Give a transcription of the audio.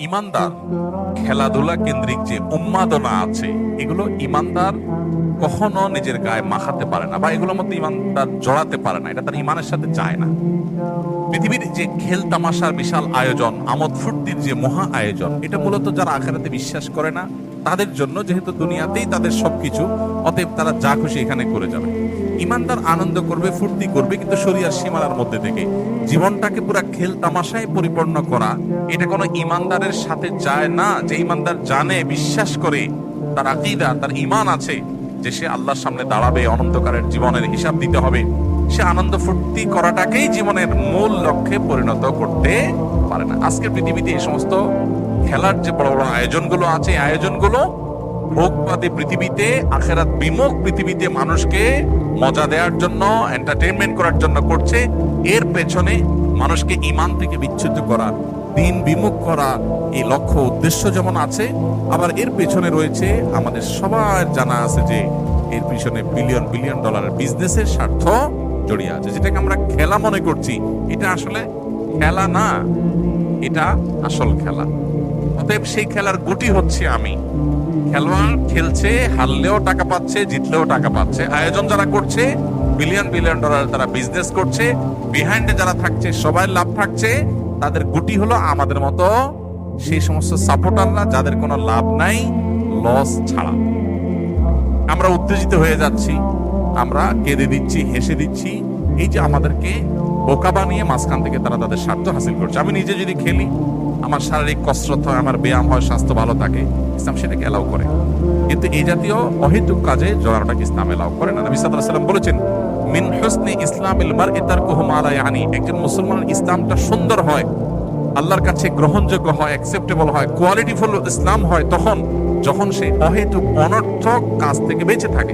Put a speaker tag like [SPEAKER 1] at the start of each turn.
[SPEAKER 1] ইমানদার খেলাধুলা কেন্দ্রিক যে উন্মাদনা আছে, এগুলো ইমানদার কখনো নিজের গায়ে মাখাতে পারে না, বা এগুলোর মধ্যে ইমানদার জড়াতে পারে না। এটা তার ইমানের সাথে যায় না। পৃথিবীর যে খেল তামাশার বিশাল আয়োজন, আমোদ ফুর্তির যে মহা আয়োজন, এটা মূলত যারা আখিরাতে বিশ্বাস করে না তাদের জন্য, যেহেতু দুনিয়াতেই তাদের সবকিছু, অতএব তারা যা খুশি এখানে করে যাবে। ইমানদার আনন্দ করবে, ফুর্তি করবে, কিন্তু শরিয়ার সীমানার মধ্যে থেকে। জীবনটাকে পুরো খেল তামাশায় পরিপূর্ণ করা, এটা কোনো ইমানদারের সাথে যায় না। যে ইমানদার জানে, বিশ্বাস করে, তার আকীদা, তার ঈমান আছে যে সে আল্লাহর সামনে দাঁড়াবে, অনন্তকালের জীবনের হিসাব দিতে হবে, সে আনন্দ ফুর্তি করাটাকেই জীবনের মূল লক্ষ্যে পরিণত করতে পারে না। আজকের পৃথিবীতে এই সমস্ত খেলার যে বড় বড় আয়োজনগুলো আছে, এই আয়োজনগুলো ভোগবাদী পৃথিবীতে, আখিরাত বিমুখ পৃথিবীতে মানুষকে মজা দেওয়ার জন্য, এন্টারটেইনমেন্ট করার জন্য করছে। এর পেছনে মানুষকে ঈমান থেকে বিচ্যুত করা, দিন বিমুখ করা, এই লক্ষ্য উদ্দেশ্য যেমন আছে, আবার এর পেছনে রয়েছে, আমাদের সবার জানা আছে যে এর পিছনে বিলিয়ন বিলিয়ন ডলারের বিজনেসের স্বার্থ জড়িয়ে আছে। যেটাকে আমরা খেলা মনে করছি, এটা আসলে খেলা না, এটা আসল খেলা। অতএব সেই খেলার গুটি হচ্ছে আমি। খেলোয়াড় খেলছে, হারলেও টাকা পাচ্ছে, জিতলেও টাকা পাচ্ছে। আয়োজন যারা করছে, বিলিয়ন বিলিয়ন ডলার তারা বিজনেস করছে, বিহাইন্ডে যারা থাকছে সবাই লাভ থাকছে। তাদের গুটি হলো আমাদের মতো সেই সমস্ত সাপোর্টাররা যাদের কোনো লাভ নাই, লস ছাড়া। আমরা উত্তেজিত হয়ে যাচ্ছি, আমরা কেঁদে দিচ্ছি, হেসে দিচ্ছি। এই যে আমাদেরকে বোকা বানিয়ে মাঝখান থেকে তারা তাদের স্বার্থ হাসিল করছে। আমি নিজে যদি খেলি, আমার শারীরিক কসরত হয়, আমার ব্যায়াম হয়, স্বাস্থ্য ভালো থাকে, ইসলাম সেটাকে এলাও করে। কিন্তু এই জাতীয় অহেতুক কাজে জড়ানোটাকে ইসলাম এলাও করে না। নবী সাল্লাল্লাহু আলাইহি ওয়াসাল্লাম বলেছেন, মিন হুসনি ইসলামিল মারই তারকুহু মা লা ইয়ানি। একজন মুসলমানের ইসলামটা সুন্দর হয়, আল্লাহর কাছে গ্রহণযোগ্য হয়, অ্যাকসেপ্টেবল হয়, কোয়ালিটিফুল ইসলাম হয়, যখন সে অহেতুক অনর্থক কাজ থেকে বেঁচে থাকে।